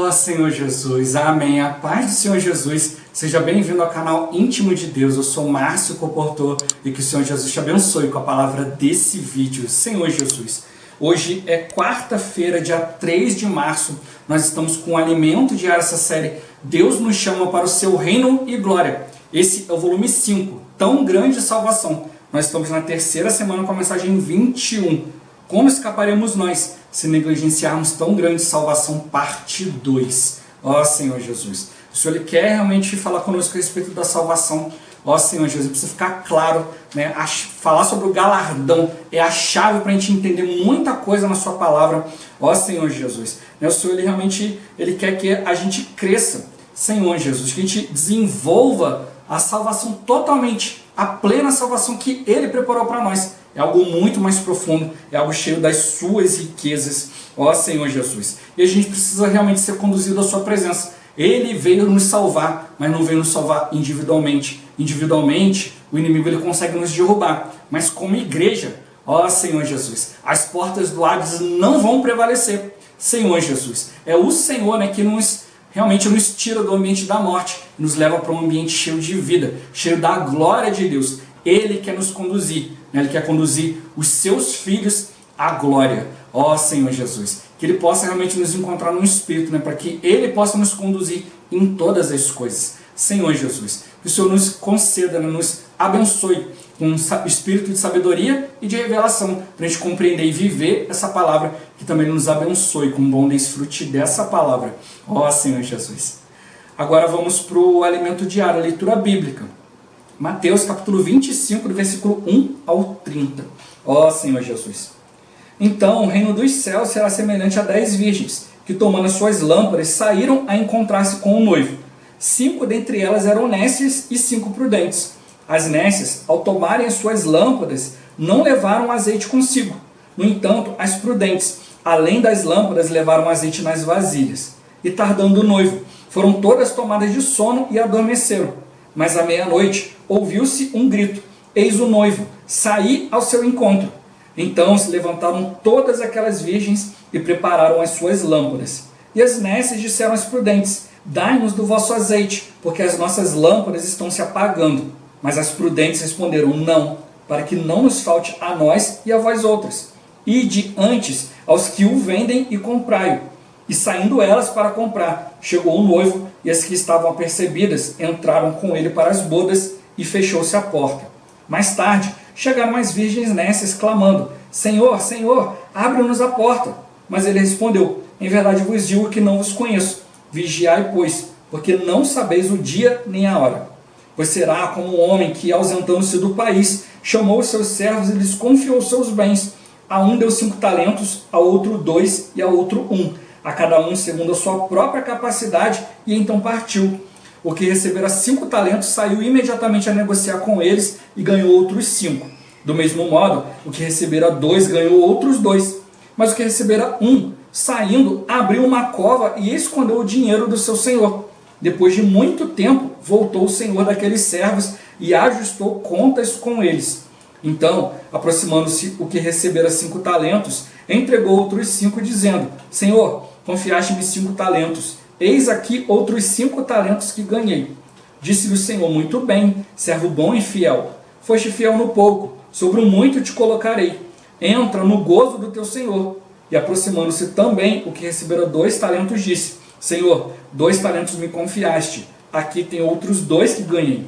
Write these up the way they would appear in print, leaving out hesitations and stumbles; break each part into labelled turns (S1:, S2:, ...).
S1: Ó Senhor Jesus, amém. A paz do Senhor Jesus, seja bem-vindo ao canal Íntimo de Deus. Eu sou Márcio Comportor e que o Senhor Jesus te abençoe com a palavra desse vídeo. Senhor Jesus, hoje é quarta-feira, dia 3 de março. Nós estamos com o alimento diário, essa série Deus nos chama para o seu reino e glória. Esse é o volume 5, Tão Grande Salvação. Nós estamos na terceira semana com a mensagem 21. Como escaparemos nós se negligenciarmos tão grande salvação, parte 2. Ó Senhor Jesus, o Senhor ele quer realmente falar conosco a respeito da salvação. Ó Senhor Jesus, precisa ficar claro, né? Falar sobre o galardão é a chave para a gente entender muita coisa na sua palavra. Ó Senhor Jesus, o Senhor ele realmente ele quer que a gente cresça, Senhor Jesus, que a gente desenvolva a salvação totalmente, a plena salvação que Ele preparou para nós. É algo muito mais profundo, é algo cheio das suas riquezas, ó Senhor Jesus. E a gente precisa realmente ser conduzido à sua presença. Ele veio nos salvar, mas não veio nos salvar individualmente. Individualmente, o inimigo ele consegue nos derrubar, mas como igreja, ó Senhor Jesus, as portas do Hades não vão prevalecer. Senhor Jesus, é o Senhor, né, que realmente nos tira do ambiente da morte e nos leva para um ambiente cheio de vida, cheio da glória de Deus. Ele quer nos conduzir, né? Ele quer conduzir os seus filhos à glória. Ó Senhor Jesus, que Ele possa realmente nos encontrar no Espírito, né? Para que Ele possa nos conduzir em todas as coisas. Senhor Jesus, que o Senhor nos conceda, né? Nos abençoe com um espírito de sabedoria e de revelação, para a gente compreender e viver essa palavra, que também nos abençoe com um bom desfrute dessa palavra. Ó Senhor Jesus. Agora vamos para o alimento diário, a leitura bíblica. Mateus capítulo 25, do versículo 1 ao 30. Ó Senhor Jesus. Então o reino dos céus será semelhante a 10 virgens, que tomando as suas lâmpadas, saíram a encontrar-se com o noivo. 5 dentre elas eram nécias e 5 prudentes. As nécias, ao tomarem as suas lâmpadas, não levaram azeite consigo. No entanto, as prudentes, além das lâmpadas, levaram azeite nas vasilhas. E tardando o noivo, foram todas tomadas de sono e adormeceram. Mas à meia-noite ouviu-se um grito: eis o noivo, saí ao seu encontro. Então se levantaram todas aquelas virgens e prepararam as suas lâmpadas. E as nécias disseram às prudentes: dai-nos do vosso azeite, porque as nossas lâmpadas estão se apagando. Mas as prudentes responderam: não, para que não nos falte a nós e a vós outras. Ide antes aos que o vendem e comprai-o. E saindo elas para comprar, chegou o noivo, e as que estavam apercebidas entraram com ele para as bodas, e fechou-se a porta. Mais tarde, chegaram as virgens nécias, clamando: Senhor, Senhor, abre-nos a porta. Mas ele respondeu: em verdade vos digo que não vos conheço. Vigiai, pois, porque não sabeis o dia nem a hora. Pois será como um homem que, ausentando-se do país, chamou os seus servos e lhes confiou seus bens. A um deu 5 talentos, a outro 2 e a outro 1. A cada um segundo a sua própria capacidade, e então partiu. O que recebera 5 talentos saiu imediatamente a negociar com eles e ganhou outros 5. Do mesmo modo, o que recebera 2 ganhou outros 2. Mas o que recebera 1, saindo, abriu uma cova e escondeu o dinheiro do seu senhor. Depois de muito tempo, voltou o senhor daqueles servos e ajustou contas com eles. Então, aproximando-se o que recebera 5 talentos, entregou outros 5, dizendo: Senhor, confiaste-me 5 talentos, eis aqui outros 5 talentos que ganhei. Disse-lhe o Senhor: muito bem, servo bom e fiel. Foste fiel no pouco, sobre o muito te colocarei. Entra no gozo do teu Senhor. E aproximando-se também o que recebera 2 talentos, disse: Senhor, 2 talentos me confiaste, aqui tem outros 2 que ganhei.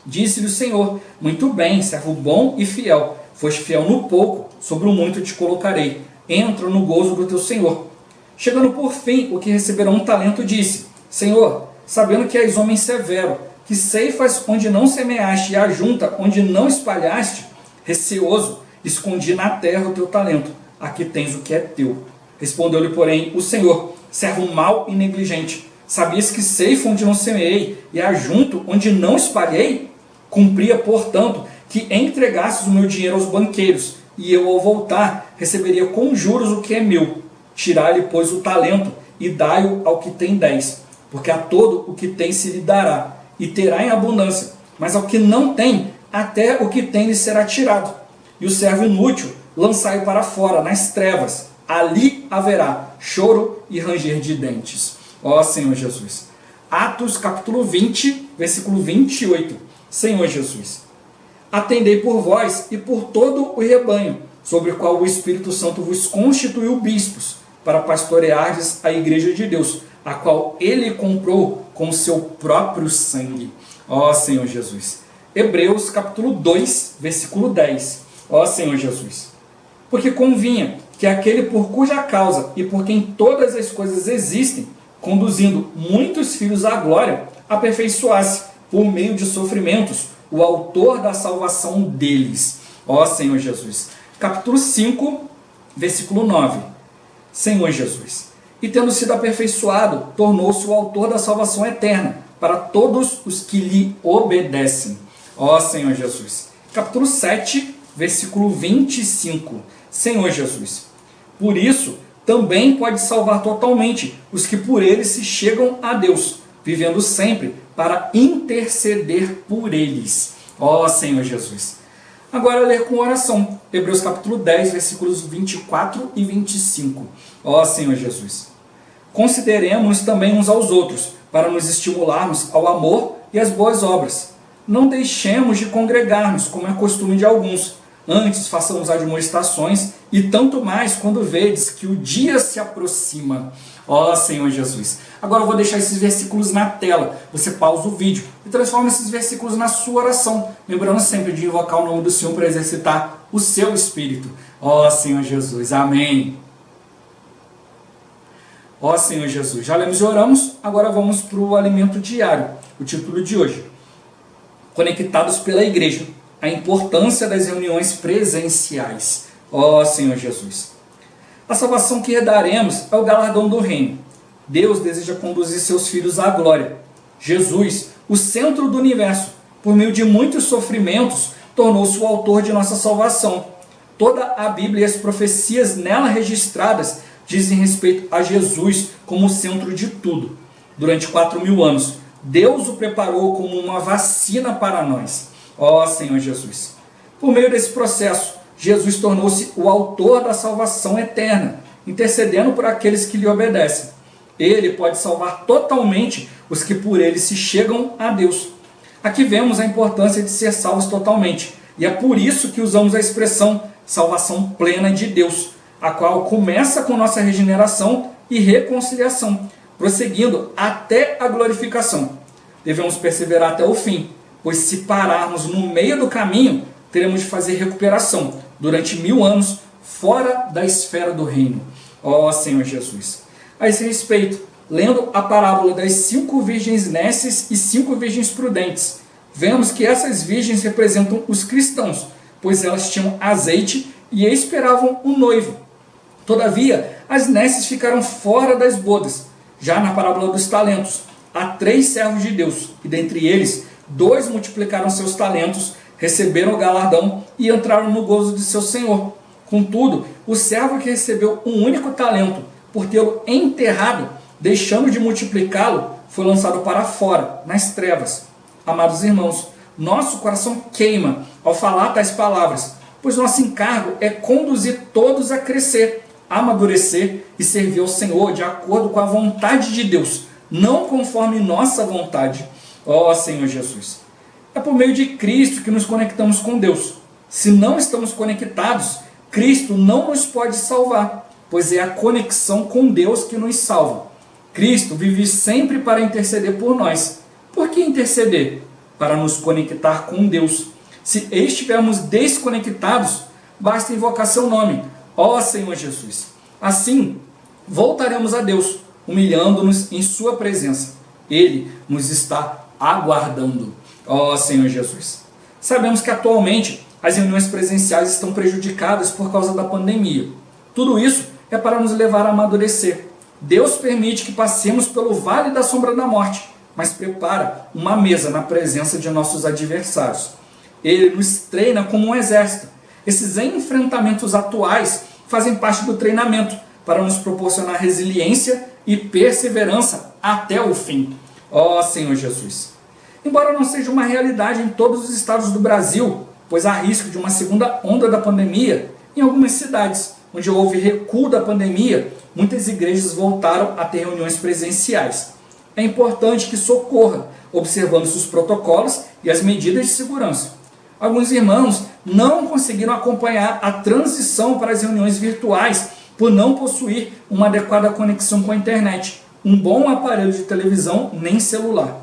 S1: Disse-lhe o Senhor: muito bem, servo bom e fiel. Foste fiel no pouco, sobre o muito te colocarei. Entra no gozo do teu Senhor. Chegando por fim, o que recebera 1 talento disse: Senhor, sabendo que és homem severo, que ceifas onde não semeaste e ajunta onde não espalhaste, receoso, escondi na terra o teu talento. Aqui tens o que é teu. Respondeu-lhe, porém, o Senhor: servo mau e negligente, sabias que ceifo onde não semeei e ajunto onde não espalhei? Cumpria, portanto, que entregasses o meu dinheiro aos banqueiros, e eu, ao voltar, receberia com juros o que é meu. Tirai-lhe, pois, o talento, e dai-o ao que tem 10, porque a todo o que tem se lhe dará, e terá em abundância, mas ao que não tem, até o que tem lhe será tirado. E o servo inútil lançai-o para fora, nas trevas, ali haverá choro e ranger de dentes. Ó Senhor Jesus. Atos capítulo 20, versículo 28. Senhor Jesus. Atendei por vós e por todo o rebanho, sobre o qual o Espírito Santo vos constituiu bispos, para pastoreardes a igreja de Deus, a qual ele comprou com o seu próprio sangue. Ó Senhor Jesus. Hebreus capítulo 2, versículo 10. Ó Senhor Jesus. Porque convinha que aquele por cuja causa e por quem todas as coisas existem, conduzindo muitos filhos à glória, aperfeiçoasse, por meio de sofrimentos, o autor da salvação deles. Ó Senhor Jesus. Capítulo 5, versículo 9. Senhor Jesus. E tendo sido aperfeiçoado, tornou-se o autor da salvação eterna, para todos os que lhe obedecem. Ó Senhor Jesus. Capítulo 7, versículo 25. Senhor Jesus. Por isso, também pode salvar totalmente os que por ele se chegam a Deus, vivendo sempre para interceder por eles. Ó Senhor Jesus. Agora ler com oração. Hebreus capítulo 10, versículos 24 e 25. Ó Senhor Jesus. Consideremos também uns aos outros, para nos estimularmos ao amor e às boas obras. Não deixemos de congregar-nos, como é costume de alguns. Antes façamos admoestações, e tanto mais quando vedes que o dia se aproxima. Ó Senhor Jesus. Agora eu vou deixar esses versículos na tela. Você pausa o vídeo e transforma esses versículos na sua oração. Lembrando sempre de invocar o nome do Senhor para exercitar o seu espírito. Ó Senhor Jesus. Amém. Ó Senhor Jesus. Já lemos e oramos. Agora vamos para o alimento diário. O título de hoje. Conectados pela igreja. A importância das reuniões presenciais. Ó Senhor Jesus. A salvação que herdaremos é o galardão do reino. Deus deseja conduzir seus filhos à glória. Jesus, o centro do universo, por meio de muitos sofrimentos, tornou-se o autor de nossa salvação. Toda a Bíblia e as profecias nela registradas dizem respeito a Jesus como o centro de tudo. Durante 4.000 anos, Deus o preparou como uma vacina para nós. Ó Senhor Jesus. Por meio desse processo, Jesus tornou-se o autor da salvação eterna, intercedendo por aqueles que lhe obedecem. Ele pode salvar totalmente os que por ele se chegam a Deus. Aqui vemos a importância de ser salvos totalmente, e é por isso que usamos a expressão salvação plena de Deus, a qual começa com nossa regeneração e reconciliação, prosseguindo até a glorificação. Devemos perseverar até o fim, pois se pararmos no meio do caminho, teremos de fazer recuperação durante 1000 anos fora da esfera do reino. Ó Senhor Jesus. A esse respeito, lendo a parábola das 5 virgens nécias e 5 virgens prudentes, vemos que essas virgens representam os cristãos, pois elas tinham azeite e esperavam o noivo. Todavia, as nécias ficaram fora das bodas. Já na parábola dos talentos, há 3 servos de Deus, e dentre eles, 2 multiplicaram seus talentos, receberam o galardão e entraram no gozo de seu Senhor. Contudo, o servo que recebeu um único talento, por tê-lo enterrado, deixando de multiplicá-lo, foi lançado para fora, nas trevas. Amados irmãos, nosso coração queima ao falar tais palavras, pois nosso encargo é conduzir todos a crescer, amadurecer e servir ao Senhor de acordo com a vontade de Deus, não conforme nossa vontade. Ó Senhor Jesus. É por meio de Cristo que nos conectamos com Deus. Se não estamos conectados, Cristo não nos pode salvar, pois é a conexão com Deus que nos salva. Cristo vive sempre para interceder por nós. Por que interceder? Para nos conectar com Deus. Se estivermos desconectados, basta invocar seu nome, ó Senhor Jesus. Assim, voltaremos a Deus, humilhando-nos em sua presença. Ele nos está aguardando. Ó Senhor Jesus. Sabemos que atualmente as reuniões presenciais estão prejudicadas por causa da pandemia. Tudo isso é para nos levar a amadurecer. Deus permite que passemos pelo vale da sombra da morte, mas prepara uma mesa na presença de nossos adversários. Ele nos treina como um exército. Esses enfrentamentos atuais fazem parte do treinamento para nos proporcionar resiliência e perseverança até o fim. Ó Senhor Jesus. Embora não seja uma realidade em todos os estados do Brasil, pois há risco de uma segunda onda da pandemia em algumas cidades, onde houve recuo da pandemia, muitas igrejas voltaram a ter reuniões presenciais. É importante que isso ocorra, observando-se os protocolos e as medidas de segurança. Alguns irmãos não conseguiram acompanhar a transição para as reuniões virtuais por não possuir uma adequada conexão com a internet, um bom aparelho de televisão nem celular.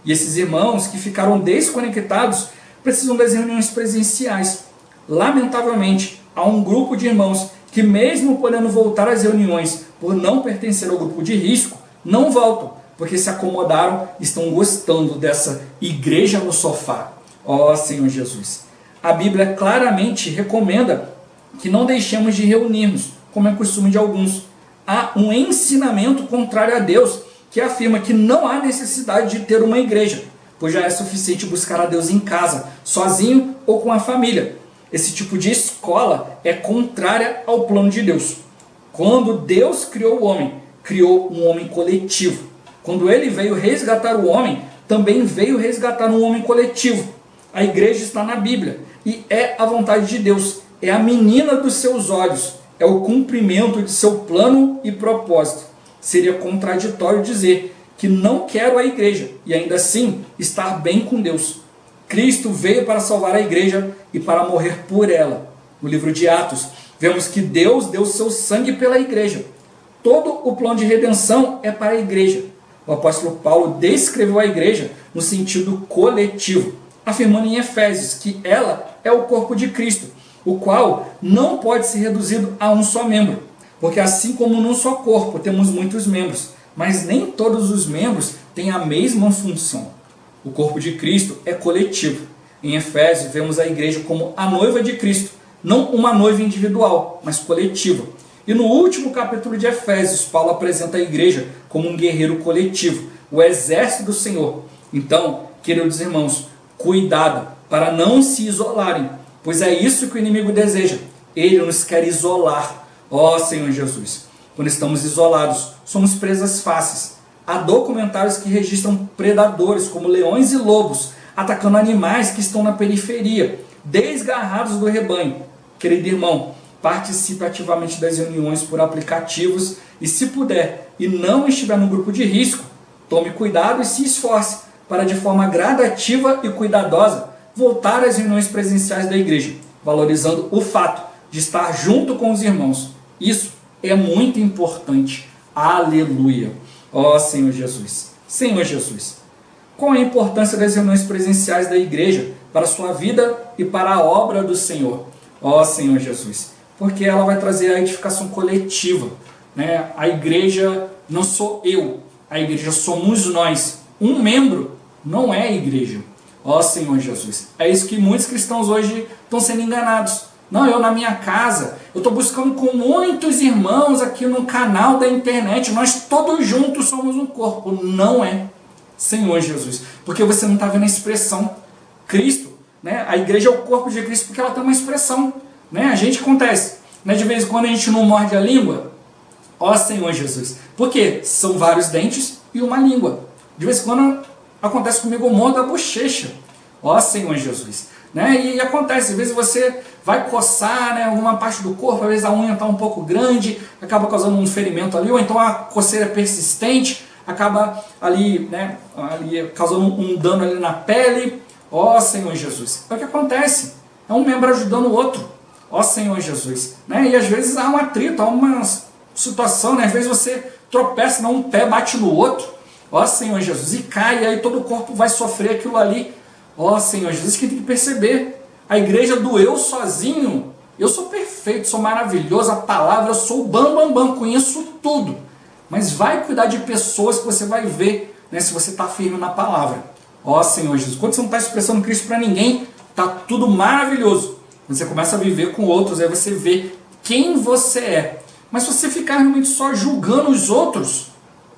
S1: E esses irmãos que ficaram desconectados precisam das reuniões presenciais. Lamentavelmente, há um grupo de irmãos que, mesmo podendo voltar às reuniões por não pertencer ao grupo de risco, não voltam, porque se acomodaram e estão gostando dessa igreja no sofá. Ó Senhor Jesus! A Bíblia claramente recomenda que não deixemos de reunirmos, como é costume de alguns. Há um ensinamento contrário a Deus, que afirma que não há necessidade de ter uma igreja, pois já é suficiente buscar a Deus em casa, sozinho ou com a família. Esse tipo de escola é contrária ao plano de Deus. Quando Deus criou o homem, criou um homem coletivo. Quando ele veio resgatar o homem, também veio resgatar um homem coletivo. A igreja está na Bíblia e é a vontade de Deus, é a menina dos seus olhos, é o cumprimento de seu plano e propósito. Seria contraditório dizer que não quero a igreja e ainda assim estar bem com Deus. Cristo veio para salvar a igreja e para morrer por ela. No livro de Atos, vemos que Deus deu seu sangue pela igreja. Todo o plano de redenção é para a igreja. O apóstolo Paulo descreveu a igreja no sentido coletivo, afirmando em Efésios que ela é o corpo de Cristo, o qual não pode ser reduzido a um só membro, porque assim como num só corpo temos muitos membros, mas nem todos os membros têm a mesma função. O corpo de Cristo é coletivo. Em Efésios vemos a igreja como a noiva de Cristo, não uma noiva individual, mas coletiva. E no último capítulo de Efésios, Paulo apresenta a igreja como um guerreiro coletivo, o exército do Senhor. Então, queridos irmãos, cuidado para não se isolarem, pois é isso que o inimigo deseja. Ele nos quer isolar. Ó Senhor Jesus, quando estamos isolados, somos presas fáceis. Há documentários que registram predadores como leões e lobos atacando animais que estão na periferia, desgarrados do rebanho. Querido irmão, participe ativamente das reuniões por aplicativos e, se puder e não estiver no grupo de risco, tome cuidado e se esforce para, de forma gradativa e cuidadosa, voltar às reuniões presenciais da igreja, valorizando o fato de estar junto com os irmãos. Isso é muito importante. Aleluia! Ó Senhor Jesus! Senhor Jesus! Qual a importância das reuniões presenciais da igreja para a sua vida e para a obra do Senhor? Ó Senhor Jesus! Porque ela vai trazer a edificação coletiva, né? A igreja não sou eu, a igreja somos nós. Um membro não é a igreja. Ó Senhor Jesus! É isso que muitos cristãos hoje estão sendo enganados. Não, eu na minha casa, eu estou buscando com muitos irmãos aqui no canal da internet, nós todos juntos somos um corpo. Não é, Senhor Jesus, porque você não está vendo a expressão. Cristo, né? A igreja é o corpo de Cristo porque ela tem uma expressão, né? A gente acontece, né? De vez em quando a gente não morde a língua. Ó Senhor Jesus, porque são vários dentes e uma língua. De vez em quando acontece comigo o mordo da bochecha. Ó Senhor Jesus, né? E acontece, às vezes você vai coçar, né, alguma parte do corpo, às vezes a unha está um pouco grande, acaba causando um ferimento ali, ou então a coceira é persistente, acaba ali, né, causando um dano ali na pele. Ó Senhor Jesus, é o que acontece, é um membro ajudando o outro. Ó Senhor Jesus, né? E às vezes há um atrito, há uma situação, né? Às vezes você tropeça, um pé bate no outro, ó Senhor Jesus, e cai, e aí todo o corpo vai sofrer aquilo ali. Ó Senhor Jesus, que tem que perceber, a igreja do eu sozinho, eu sou perfeito, sou maravilhoso, a palavra, eu sou o bam, conheço tudo. Mas vai cuidar de pessoas que você vai ver, né, se você está firme na palavra. Ó Senhor Jesus, quando você não está expressando Cristo para ninguém, está tudo maravilhoso. Você começa a viver com outros, aí você vê quem você é. Mas se você ficar realmente só julgando os outros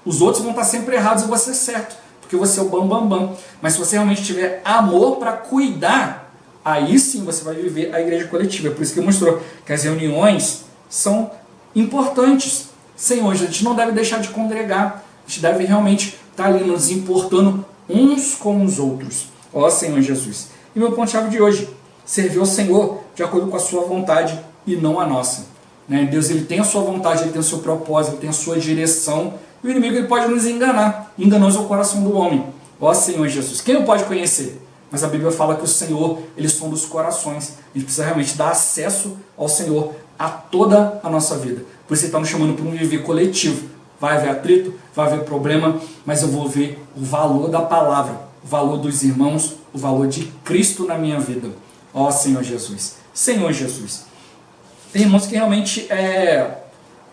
S1: vão estar sempre errados e você certo, porque você é o bam. Mas se você realmente tiver amor para cuidar, aí sim você vai viver a igreja coletiva. É por isso que mostrou que as reuniões são importantes. Senhor, a gente não deve deixar de congregar. A gente deve realmente estar ali nos importando uns com os outros. Ó Senhor Jesus. E meu ponto-chave de hoje: servir ao Senhor de acordo com a sua vontade e não a nossa. né? Deus, ele tem a sua vontade, ele tem o seu propósito, ele tem a sua direção. E o inimigo, ele pode nos enganar. Enganoso é o coração do homem. Ó Senhor Jesus, quem não pode conhecer? Mas a Bíblia fala que o Senhor, ele sonda os corações. A gente precisa realmente dar acesso ao Senhor a toda a nossa vida. Por isso ele está nos chamando para um viver coletivo. Vai haver atrito, vai haver problema, mas eu vou ver o valor da palavra, o valor dos irmãos, o valor de Cristo na minha vida. Ó Senhor Jesus. Senhor Jesus. Tem irmãos que realmente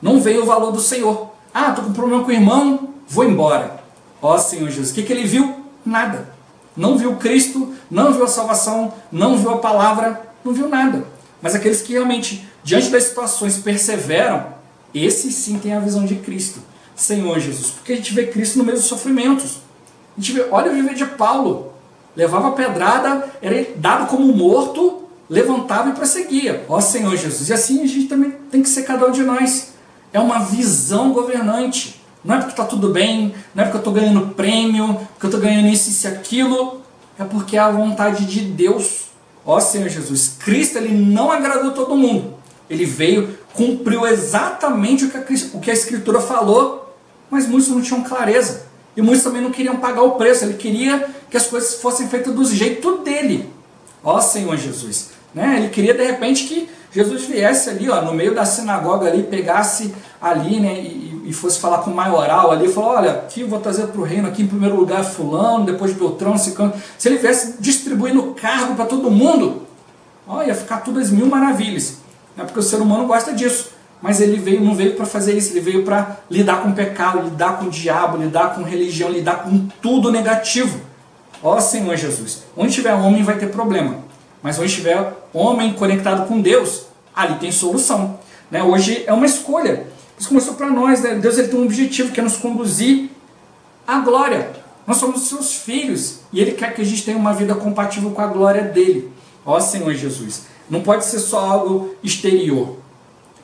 S1: não veem o valor do Senhor. Ah, estou com problema com o irmão, vou embora. Ó Senhor Jesus. O que ele viu? Nada. Não viu Cristo, não viu a salvação, não viu a palavra, não viu nada. Mas aqueles que realmente, diante das situações, perseveram, esses sim têm a visão de Cristo. Senhor Jesus. Porque a gente vê Cristo no meio dos sofrimentos. A gente vê, olha o viver de Paulo. Levava a pedrada, era dado como morto, levantava e prosseguia. Ó Senhor Jesus. E assim a gente também tem que ser cada um de nós. É uma visão governante. Não é porque está tudo bem, não é porque eu estou ganhando prêmio, porque eu estou ganhando isso e aquilo. É porque é a vontade de Deus. Ó Senhor Jesus. Cristo, ele não agradou todo mundo. Ele veio, cumpriu exatamente o que a Escritura falou, mas muitos não tinham clareza. E muitos também não queriam pagar o preço. Ele queria que as coisas fossem feitas do jeito dele. Ó Senhor Jesus. Né? Ele queria de repente que Jesus viesse ali, ó, no meio da sinagoga ali, pegasse ali, né, e fosse falar com o maioral ali, falou, olha, aqui eu vou trazer para o reino, aqui em primeiro lugar fulano, depois Beltrano, Ciclano. Se ele viesse distribuindo cargo para todo mundo, ó, ia ficar tudo às mil maravilhas. Não é porque o ser humano gosta disso. Mas ele não veio para fazer isso, ele veio para lidar com o pecado, lidar com o diabo, lidar com religião, lidar com tudo negativo. Ó Senhor Jesus, onde tiver homem vai ter problema, mas onde tiver homem conectado com Deus, ali tem solução. Né? Hoje é uma escolha, isso começou para nós, né? Deus, ele tem um objetivo, que é nos conduzir à glória. Nós somos os seus filhos, e ele quer que a gente tenha uma vida compatível com a glória dele. Ó Senhor Jesus, não pode ser só algo exterior,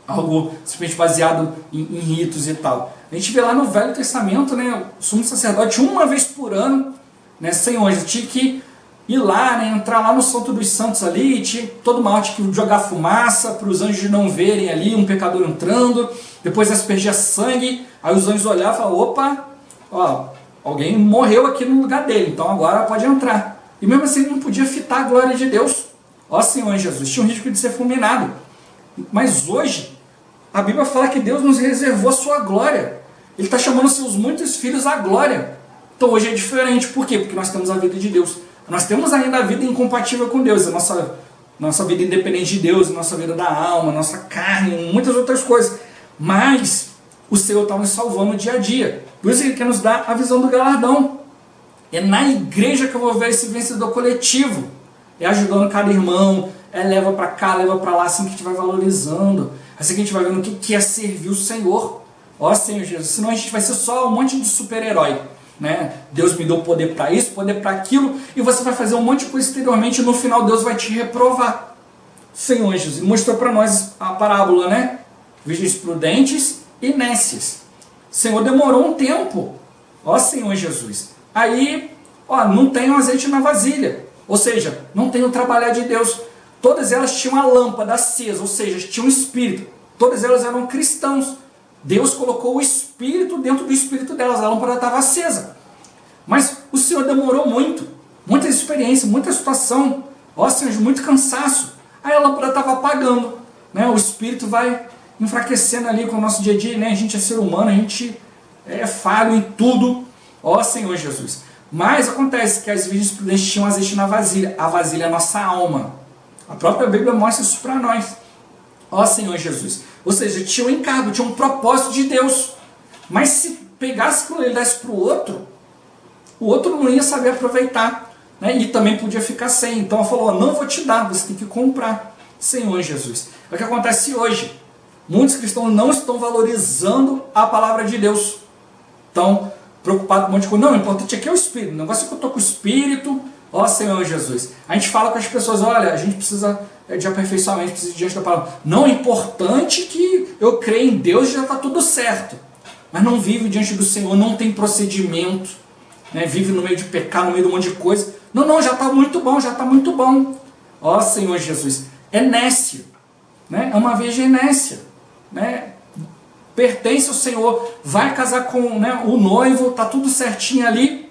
S1: algo simplesmente baseado em ritos e tal. A gente vê lá no Velho Testamento, né, o sumo sacerdote, uma vez por ano, né, Senhor, ele tinha que ir lá, né, entrar lá no Santo dos Santos ali, tinha todo mal, tinha que jogar fumaça para os anjos não verem ali um pecador entrando, depois aspergia sangue, aí os anjos olhavam e falavam, opa, ó, alguém morreu aqui no lugar dele, então agora pode entrar. E mesmo assim ele não podia fitar a glória de Deus. Ó Senhor Jesus, tinha um risco de ser fulminado. Mas hoje, a Bíblia fala que Deus nos reservou a sua glória. Ele está chamando seus muitos filhos à glória. Então hoje é diferente. Por quê? Porque nós temos a vida de Deus. Nós temos ainda a vida incompatível com Deus. A nossa vida independente de Deus, a nossa vida da alma, a nossa carne, muitas outras coisas. Mas o Senhor está nos salvando dia a dia. Por isso Ele quer nos dar a visão do galardão. É na igreja que eu vou ver esse vencedor coletivo. É ajudando cada irmão, leva para cá, leva para lá, assim que a gente vai valorizando, assim que a gente vai vendo o que é servir o Senhor. Ó Senhor Jesus, senão a gente vai ser só um monte de super-herói, né? Deus me deu poder para isso, poder para aquilo, e você vai fazer um monte de coisa exteriormente e no final Deus vai te reprovar. Senhor Jesus, mostrou para nós a parábola, né? Virgens prudentes e nécias. O Senhor demorou um tempo. Ó Senhor Jesus. Aí, ó, não tem o azeite na vasilha. Ou seja, não tem o trabalhar de Deus. Todas elas tinham a lâmpada acesa, ou seja, tinham um espírito. Todas elas eram cristãos. Deus colocou o espírito dentro do espírito delas, a lâmpada estava acesa. Mas o Senhor demorou muito, muita experiência, muita situação, ó Senhor, muito cansaço. Aí a lâmpada estava apagando, né? O espírito vai enfraquecendo ali com o nosso dia a dia, né? A gente é ser humano, a gente é falho em tudo, ó Senhor Jesus. Mas acontece que as virgens prudentes tinham azeite na vasilha. A vasilha é a nossa alma. A própria Bíblia mostra isso para nós. Ó Senhor Jesus. Ou seja, tinha um encargo, tinha um propósito de Deus. Mas se pegasse aquilo e desse para o outro não ia saber aproveitar. Né? E também podia ficar sem. Então ela falou, não vou te dar, você tem que comprar. Senhor Jesus. É o que acontece hoje. Muitos cristãos não estão valorizando a palavra de Deus. Estão preocupado com um monte de coisa. Não, o importante aqui é o Espírito. O negócio é que eu estou com o Espírito. Ó Senhor Jesus. A gente fala com as pessoas, olha, a gente precisa de aperfeiçoamento, precisa de diante da palavra. Não, é importante que eu creia em Deus e já está tudo certo. Mas não vive diante do Senhor, não tem procedimento. Né? Vive no meio de pecado, no meio de um monte de coisa. Não, já está muito bom, já está muito bom. Ó Senhor Jesus. É nécio. Né? É uma virgem nécia. né, pertence ao Senhor, vai casar com, né, o noivo, está tudo certinho ali,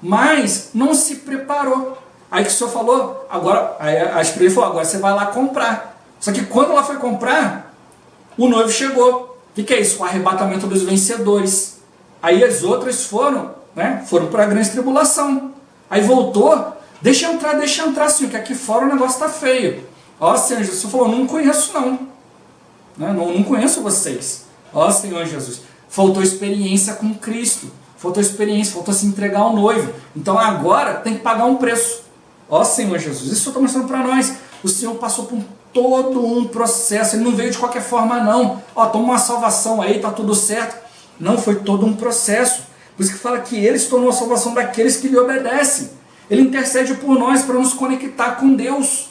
S1: mas não se preparou. Aí que o Senhor falou, agora, aí a esposa falou, agora você vai lá comprar. Só que quando ela foi comprar, o noivo chegou. O que é isso? O arrebatamento dos vencedores. Aí as outras foram, né, foram para a grande tribulação. Aí voltou, deixa entrar sim, que aqui fora o negócio está feio. Ó Senhor Jesus, falou, não conheço não. Né? Não conheço vocês. Ó Senhor Jesus, faltou experiência com Cristo. Faltou experiência, faltou se entregar ao noivo. Então agora tem que pagar um preço. Ó Senhor Jesus, isso eu estou mostrando para nós. O Senhor passou por todo um processo, Ele não veio de qualquer forma não. Ó, toma uma salvação aí, tá tudo certo. Não, foi todo um processo. Por isso que fala que Ele se tornou a salvação daqueles que lhe obedecem. Ele intercede por nós para nos conectar com Deus.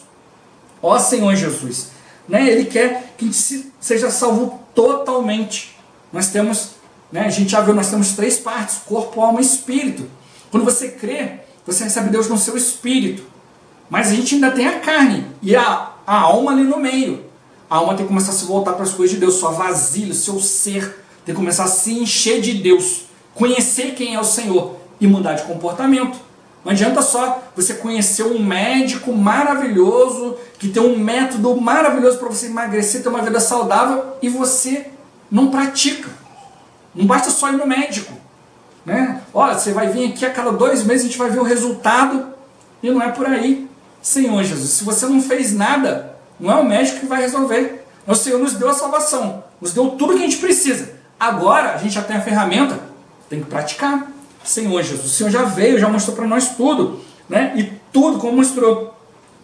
S1: Ó Senhor Jesus, né? Ele quer que a gente seja salvo totalmente. Nós temos, né, a gente já viu, nós temos 3 partes, corpo, alma e espírito. Quando você crê, você recebe Deus no seu espírito. Mas a gente ainda tem a carne e a alma ali no meio. A alma tem que começar a se voltar para as coisas de Deus, sua vasilha, seu ser, tem que começar a se encher de Deus, conhecer quem é o Senhor e mudar de comportamento. Não adianta só você conhecer um médico maravilhoso, que tem um método maravilhoso para você emagrecer, ter uma vida saudável, e você não pratica. Não basta só ir no médico. Né? Olha, você vai vir aqui a cada 2 meses, a gente vai ver o resultado, e não é por aí. Senhor Jesus, se você não fez nada, não é o médico que vai resolver. O Senhor nos deu a salvação, nos deu tudo que a gente precisa. Agora a gente já tem a ferramenta, tem que praticar. Senhor Jesus, o Senhor já veio, já mostrou para nós tudo, né? E tudo como mostrou.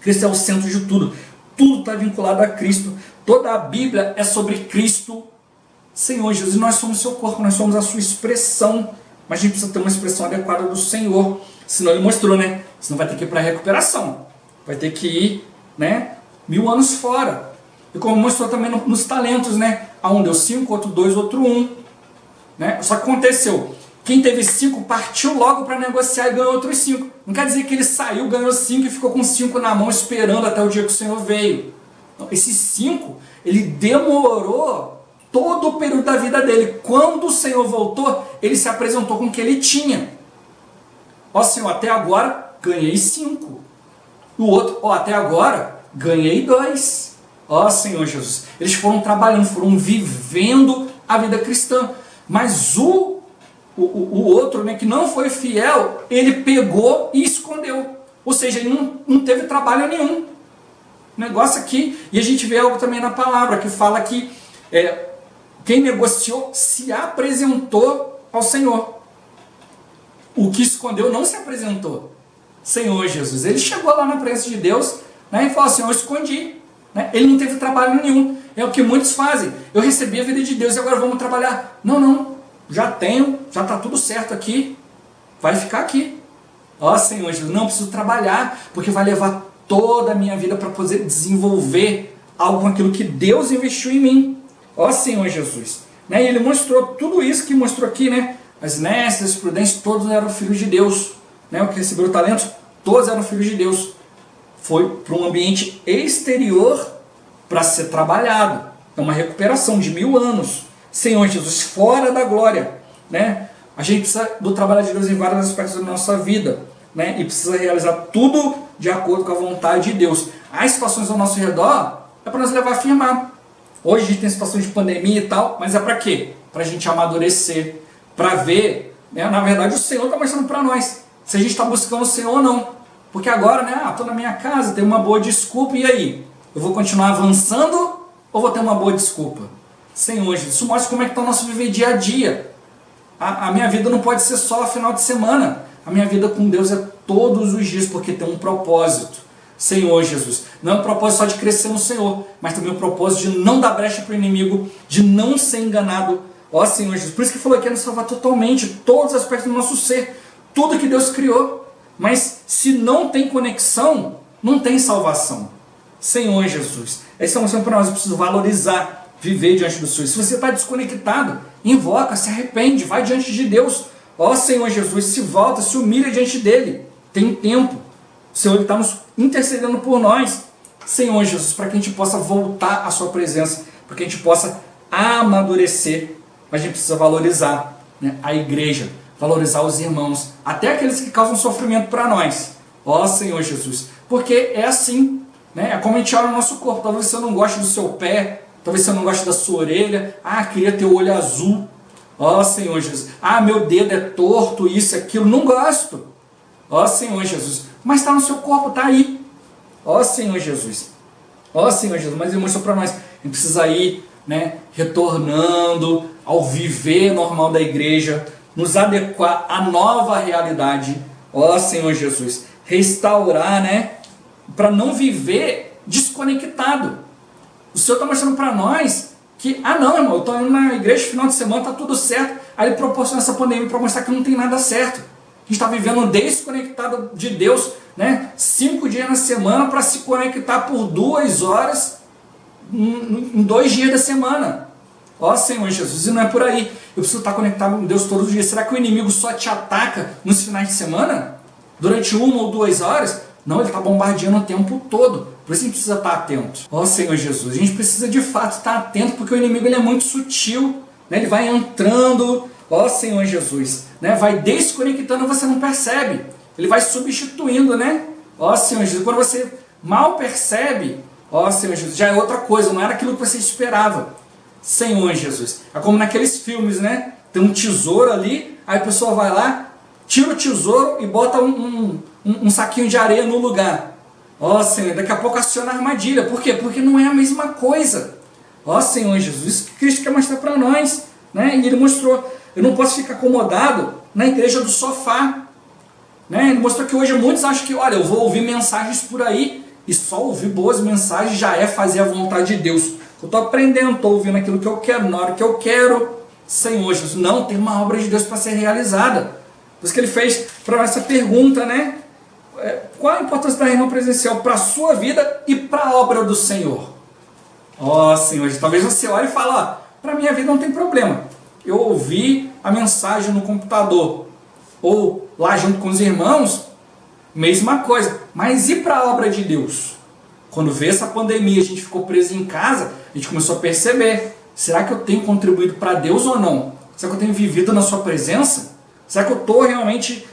S1: Cristo é o centro de tudo. Tudo está vinculado a Cristo. Toda a Bíblia é sobre Cristo. Senhor Jesus, nós somos o seu corpo, nós somos a sua expressão. Mas a gente precisa ter uma expressão adequada do Senhor. Senão Ele mostrou, né? Senão vai ter que ir para a recuperação. Vai ter que ir, né, 1000 anos fora. E como mostrou também nos talentos, né? A um deu 5, outro 2, outro 1. Né? Só que aconteceu. Quem teve 5 partiu logo para negociar e ganhou outros 5. Não quer dizer que ele saiu, ganhou 5 e ficou com 5 na mão esperando até o dia que o Senhor veio. Não, esses 5, ele demorou todo o período da vida dele. Quando o Senhor voltou, ele se apresentou com o que ele tinha. Ó Senhor, até agora ganhei 5. O outro, ó, até agora ganhei 2. Ó Senhor Jesus. Eles foram trabalhando, foram vivendo a vida cristã. Mas o outro, né, que não foi fiel, ele pegou e escondeu. Ou seja, ele não teve trabalho nenhum. Negócio aqui, e a gente vê algo também na palavra, que fala que quem negociou se apresentou ao Senhor. O que escondeu não se apresentou. Senhor Jesus, ele chegou lá na presença de Deus, né, e falou assim, eu escondi. Né? Ele não teve trabalho nenhum. É o que muitos fazem. Eu recebi a vida de Deus e agora vamos trabalhar. Não. Já tenho, já está tudo certo aqui, vai ficar aqui. Ó Senhor Jesus, não preciso trabalhar, porque vai levar toda a minha vida para poder desenvolver algo com aquilo que Deus investiu em mim. Ó Senhor Jesus. Né? E ele mostrou tudo isso que mostrou aqui, né? As Nécias, as Prudentes, todos eram filhos de Deus. Né? O que receberam talentos, todos eram filhos de Deus. Foi para um ambiente exterior para ser trabalhado. É uma recuperação de 1000 anos. Senhor Jesus, fora da glória, né? A gente precisa do trabalho de Deus em vários aspectos da nossa vida, né? E precisa realizar tudo de acordo com a vontade de Deus. As situações ao nosso redor é para nos levar a afirmar. Hoje a gente tem situações de pandemia e tal, mas é para quê? Para a gente amadurecer, para ver, né? Na verdade o Senhor está mostrando para nós se a gente está buscando o Senhor ou não. Porque agora, né? Estou na minha casa, tenho uma boa desculpa, e aí? Eu vou continuar avançando ou vou ter uma boa desculpa? Senhor Jesus, isso mostra como é que está o nosso viver dia a dia. A minha vida não pode ser só final de semana. A minha vida com Deus é todos os dias, porque tem um propósito. Senhor Jesus, não é um propósito só de crescer no Senhor, mas também um propósito de não dar brecha para o inimigo, de não ser enganado. Ó Senhor Jesus, por isso que falou que é nos salvar totalmente, todos os aspectos do nosso ser, tudo que Deus criou. Mas se não tem conexão, não tem salvação. Senhor Jesus, essa é uma questão para nós, eu preciso valorizar, viver diante do Senhor. Se você está desconectado, invoca, se arrepende, vai diante de Deus. Ó Senhor Jesus, se volta, se humilha diante dEle. Tem tempo. O Senhor está nos intercedendo por nós. Senhor Jesus, para que a gente possa voltar à sua presença, para que a gente possa amadurecer, mas a gente precisa valorizar, né, a igreja, valorizar os irmãos, até aqueles que causam sofrimento para nós. Ó Senhor Jesus, porque é assim, né? É como a gente olha o nosso corpo. Talvez você não goste do seu pé, talvez você não goste da sua orelha. Ah, queria ter o olho azul. Ó Senhor Jesus, ah, meu dedo é torto, isso, aquilo, não gosto. Ó Senhor Jesus, mas está no seu corpo, está aí. Ó Senhor Jesus, ó Senhor Jesus, mas ele mostrou para nós, a gente precisa ir, né, retornando ao viver normal da igreja, nos adequar à nova realidade. Ó Senhor Jesus, restaurar, né, para não viver desconectado. O Senhor está mostrando para nós que, não, irmão, eu estou indo na igreja no final de semana, está tudo certo. Aí ele proporciona essa pandemia para mostrar que não tem nada certo. A gente está vivendo desconectado de Deus, né, 5 dias na semana para se conectar por 2 horas em 2 dias da semana. Ó Senhor Jesus, e não é por aí. Eu preciso estar conectado com Deus todos os dias. Será que o inimigo só te ataca nos finais de semana? Durante 1 ou 2 horas? Não, ele está bombardeando o tempo todo. Por isso a gente precisa estar atento. Ó Senhor Jesus, a gente precisa de fato estar atento, porque o inimigo ele é muito sutil, né? Ele vai entrando, ó Senhor Jesus, né? Vai desconectando e você não percebe. Ele vai substituindo, né? Ó Senhor Jesus, quando você mal percebe, ó Senhor Jesus, já é outra coisa, não era aquilo que você esperava. Senhor Jesus, é como naqueles filmes, né? Tem um tesouro ali, aí a pessoa vai lá, tira o tesouro e bota um saquinho de areia no lugar. Ó Senhor, daqui a pouco aciona a armadilha. Por quê? Porque não é a mesma coisa. Ó Senhor Jesus, isso que Cristo quer mostrar para nós, né? E ele mostrou, eu não posso ficar acomodado na igreja do sofá, né? Ele mostrou que hoje muitos acham que, olha, eu vou ouvir mensagens por aí, e só ouvir boas mensagens já é fazer a vontade de Deus. Eu estou aprendendo, estou ouvindo aquilo que eu quero, na hora que eu quero. Senhor Jesus, não, tem uma obra de Deus para ser realizada. Por isso que ele fez para essa pergunta, né? Qual a importância da reunião presencial para a sua vida e para a obra do Senhor? Ó Senhor, talvez você olhe e fale, para a minha vida não tem problema. Eu ouvi a mensagem no computador, ou lá junto com os irmãos, mesma coisa. Mas e para a obra de Deus? Quando veio essa pandemia, a gente ficou preso em casa, a gente começou a perceber, será que eu tenho contribuído para Deus ou não? Será que eu tenho vivido na sua presença? Será que eu estou realmente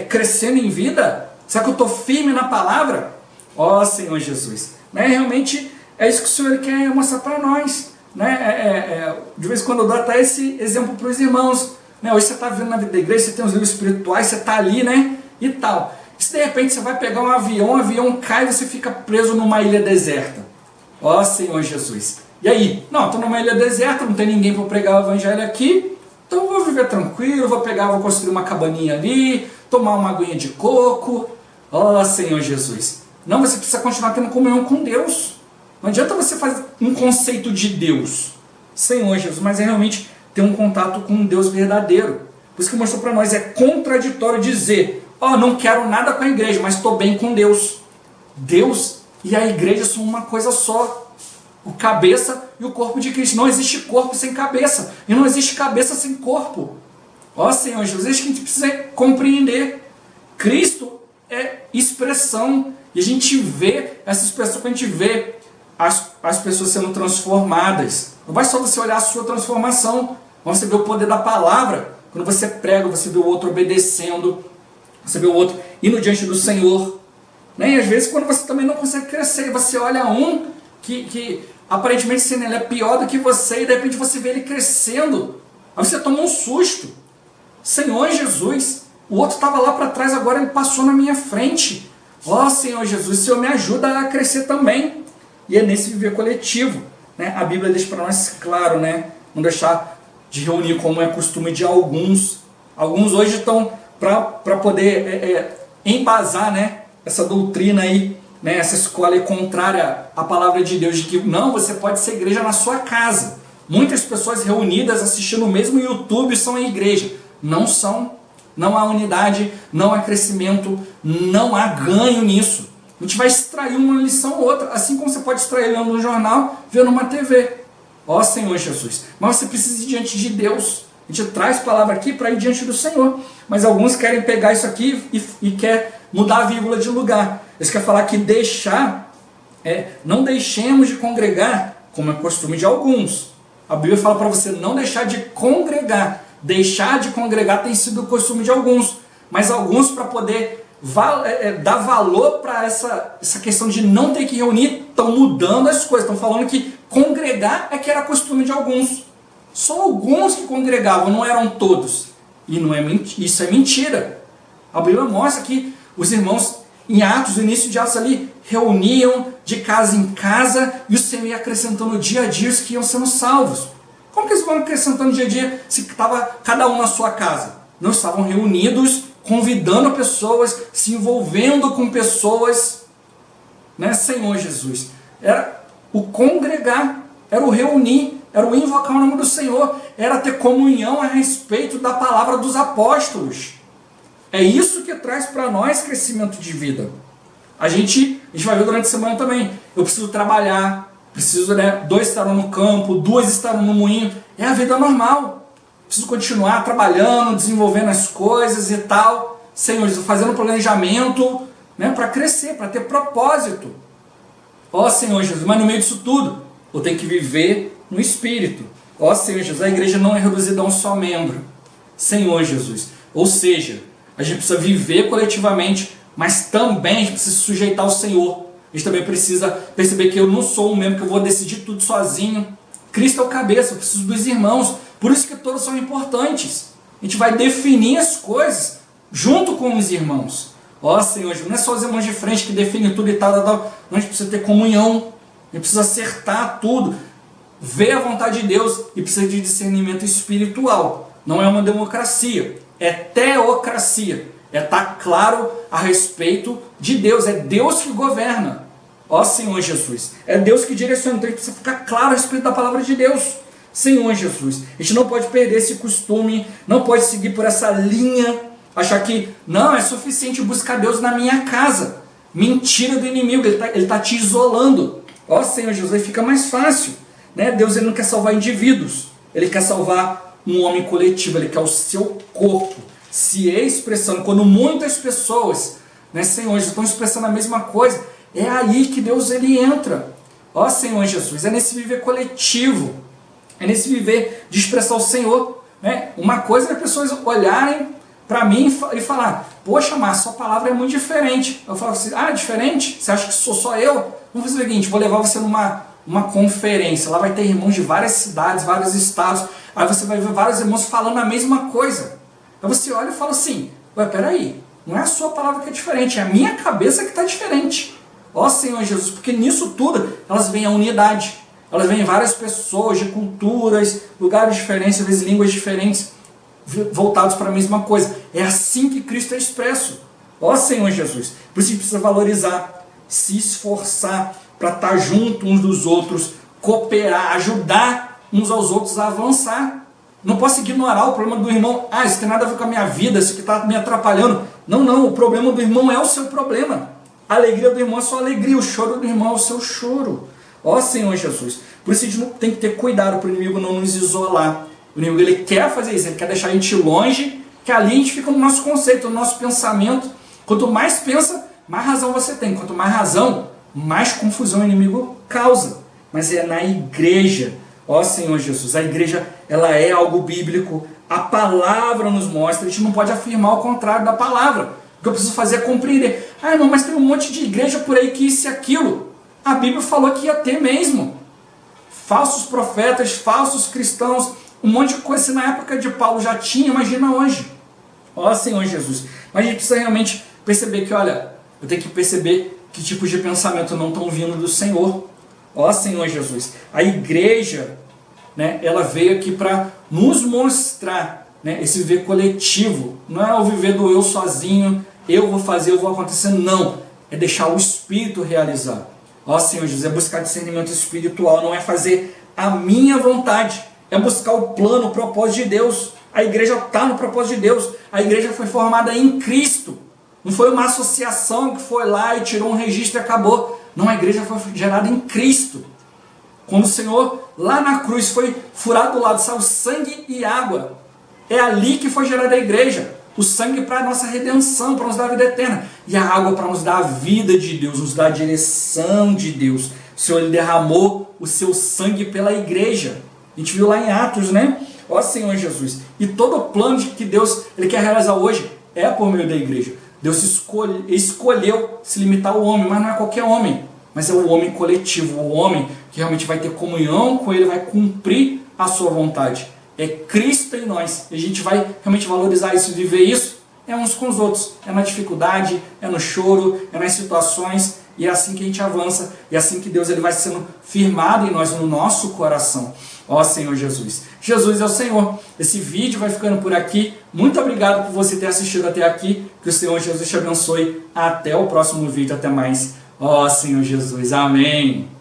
S1: crescendo em vida? Será que eu estou firme na palavra? Ó Senhor Jesus, né? Realmente é isso que o Senhor quer mostrar para nós, né? De vez em quando eu dou até esse exemplo para os irmãos, né? Hoje você está vivendo na vida da igreja, você tem os livros espirituais, você está ali, né? E tal. E se de repente você vai pegar um avião cai e você fica preso numa ilha deserta. Ó Senhor Jesus. E aí? Não, estou numa ilha deserta, não tem ninguém para pregar o evangelho aqui, então eu vou viver tranquilo, vou construir uma cabaninha ali, tomar uma aguinha de coco. Ó Senhor Jesus. Não, você precisa continuar tendo comunhão com Deus. Não adianta você fazer um conceito de Deus, Senhor Jesus, mas é realmente ter um contato com um Deus verdadeiro. Por isso que mostrou para nós, é contraditório dizer, não quero nada com a igreja, mas estou bem com Deus. Deus e a igreja são uma coisa só. O cabeça e o corpo de Cristo. Não existe corpo sem cabeça. E não existe cabeça sem corpo. Ó Senhor Jesus, é isso que a gente precisa compreender. Cristo é expressão. E a gente vê essa expressão, quando a gente vê as pessoas sendo transformadas. Não vai só você olhar a sua transformação, mas você vê o poder da palavra. Quando você prega, você vê o outro obedecendo, você vê o outro indo diante do Senhor. Né? E às vezes quando você também não consegue crescer, você olha que aparentemente assim, ele é pior do que você, e de repente você vê ele crescendo, aí você toma um susto. Senhor Jesus, o outro estava lá para trás, agora ele passou na minha frente. Ó Senhor Jesus, o Senhor me ajuda a crescer também. E é nesse viver coletivo, né? A Bíblia deixa para nós claro, né? Não deixar de reunir como é costume de alguns. Alguns hoje estão para poder embasar, né? Essa doutrina aí, né? Essa escola aí contrária à palavra de Deus, de que não, você pode ser igreja na sua casa. Muitas pessoas reunidas assistindo o mesmo YouTube são a igreja. Não são. Não há unidade, não há crescimento, não há ganho nisso. A gente vai extrair uma lição ou outra, assim como você pode extrair lendo um jornal, vendo uma TV. Ó Senhor Jesus. Mas você precisa ir diante de Deus. A gente traz palavra aqui para ir diante do Senhor. Mas alguns querem pegar isso aqui e quer mudar a vírgula de lugar. Eles querem falar que deixar, não deixemos de congregar, como é costume de alguns. A Bíblia fala para você não deixar de congregar. Deixar de congregar tem sido o costume de alguns, mas alguns, para poder dar valor para essa questão de não ter que reunir, estão mudando as coisas, estão falando que congregar é que era costume de alguns. Só alguns que congregavam, não eram todos. E não é isso é mentira. A Bíblia mostra que os irmãos em Atos, no início de Atos ali, reuniam de casa em casa e o Senhor ia acrescentando dia a dia os que iam sendo salvos. Como que eles vão acrescentando dia a dia se estava cada um na sua casa? Não estavam reunidos, convidando pessoas, se envolvendo com pessoas, né? Senhor Jesus. Era o congregar, era o reunir, era o invocar o nome do Senhor, era ter comunhão a respeito da palavra dos apóstolos. É isso que traz para nós crescimento de vida. A gente vai ver durante a semana também. Eu preciso trabalhar, preciso, né, 2 estarão no campo, 2 estarão no moinho. É a vida normal. Preciso continuar trabalhando, desenvolvendo as coisas e tal. Senhor, fazendo planejamento, né, para crescer, para ter propósito. Ó Senhor Jesus, mas no meio disso tudo, eu tenho que viver no Espírito. Ó Senhor Jesus, a igreja não é reduzida a um só membro. Senhor Jesus. Ou seja, a gente precisa viver coletivamente, mas também a gente precisa se sujeitar ao Senhor. A gente também precisa perceber que eu não sou um membro que eu vou decidir tudo sozinho. Cristo é o cabeça, eu preciso dos irmãos. Por isso que todos são importantes. A gente vai definir as coisas junto com os irmãos. Ó Senhor, não é só os irmãos de frente que definem tudo e tal. Não, a gente precisa ter comunhão. A gente precisa acertar tudo. Ver a vontade de Deus e precisa de discernimento espiritual. Não é uma democracia. É teocracia. É estar claro a respeito de Deus. É Deus que governa. Ó Senhor Jesus. É Deus que direciona. Então a gente precisa ficar claro a respeito da palavra de Deus. Senhor Jesus. A gente não pode perder esse costume. Não pode seguir por essa linha. Achar que não, é suficiente buscar Deus na minha casa. Mentira do inimigo. Ele está te isolando. Ó Senhor Jesus. Aí fica mais fácil. Né? Deus, ele não quer salvar indivíduos. Ele quer salvar um homem coletivo. Ele quer o seu corpo se expressando. Quando muitas pessoas, né, Senhor, estão expressando a mesma coisa, é aí que Deus, ele entra. Ó Senhor Jesus, é nesse viver coletivo, é nesse viver de expressar o Senhor. Né? Uma coisa é as pessoas olharem para mim e falar, poxa, mas sua palavra é muito diferente. Eu falo assim, diferente? Você acha que sou só eu? Vamos fazer o seguinte, vou levar você numa conferência, lá vai ter irmãos de várias cidades, vários estados, aí você vai ver vários irmãos falando a mesma coisa. Aí você olha e fala assim, peraí, não é a sua palavra que é diferente, é a minha cabeça que está diferente. Ó Senhor Jesus, porque nisso tudo, elas veem a unidade. Elas veem várias pessoas de culturas, lugares diferentes, às vezes línguas diferentes, voltados para a mesma coisa. É assim que Cristo é expresso. Ó Senhor Jesus, por isso a gente precisa valorizar, se esforçar para estar junto uns dos outros, cooperar, ajudar uns aos outros a avançar. Não posso ignorar o problema do irmão. Isso tem nada a ver com a minha vida, isso aqui está me atrapalhando. Não, o problema do irmão é o seu problema. A alegria do irmão é a sua alegria, o choro do irmão é o seu choro. Ó Senhor Jesus. Por isso a gente tem que ter cuidado para o inimigo não nos isolar. O inimigo, ele quer fazer isso, ele quer deixar a gente longe, que ali a gente fica no nosso conceito, no nosso pensamento. Quanto mais pensa, mais razão você tem. Quanto mais razão, mais confusão o inimigo causa. Mas é na igreja. Ó Senhor Jesus, a igreja, ela é algo bíblico, a palavra nos mostra, a gente não pode afirmar o contrário da palavra. O que eu preciso fazer é compreender. Irmão, mas tem um monte de igreja por aí que isso e aquilo. A Bíblia falou que ia ter mesmo. Falsos profetas, falsos cristãos, um monte de coisa. Se na época de Paulo já tinha, imagina hoje. Ó Senhor Jesus. Mas a gente precisa realmente perceber que, olha, eu tenho que perceber que tipos de pensamento não estão vindo do Senhor. Ó Senhor Jesus, a igreja, né, ela veio aqui para nos mostrar, né, esse viver coletivo. Não é o viver do eu sozinho, eu vou fazer, eu vou acontecer. Não, é deixar o Espírito realizar. Ó Senhor Jesus, é buscar discernimento espiritual, não é fazer a minha vontade, é buscar o plano, o propósito de Deus. A igreja está no propósito de Deus, a igreja foi formada em Cristo. Não foi uma associação que foi lá e tirou um registro e acabou. Não, a igreja foi gerada em Cristo. Quando o Senhor, lá na cruz, foi furado do lado, saiu sangue e água. É ali que foi gerada a igreja. O sangue para a nossa redenção, para nos dar a vida eterna. E a água para nos dar a vida de Deus, nos dar a direção de Deus. O Senhor, ele derramou o seu sangue pela igreja. A gente viu lá em Atos, né? Ó Senhor Jesus. E todo o plano que Deus ele quer realizar hoje é por meio da igreja. Deus escolheu se limitar ao homem, mas não é qualquer homem. Mas é o homem coletivo, o homem que realmente vai ter comunhão com ele, vai cumprir a sua vontade. É Cristo em nós. E a gente vai realmente valorizar isso, viver isso, é uns com os outros. É na dificuldade, é no choro, é nas situações. E é assim que a gente avança. E é assim que Deus ele vai sendo firmado em nós, no nosso coração. Ó Senhor Jesus. Jesus é o Senhor. Esse vídeo vai ficando por aqui. Muito obrigado por você ter assistido até aqui. Que o Senhor Jesus te abençoe. Até o próximo vídeo. Até mais. Ó Senhor Jesus. Amém.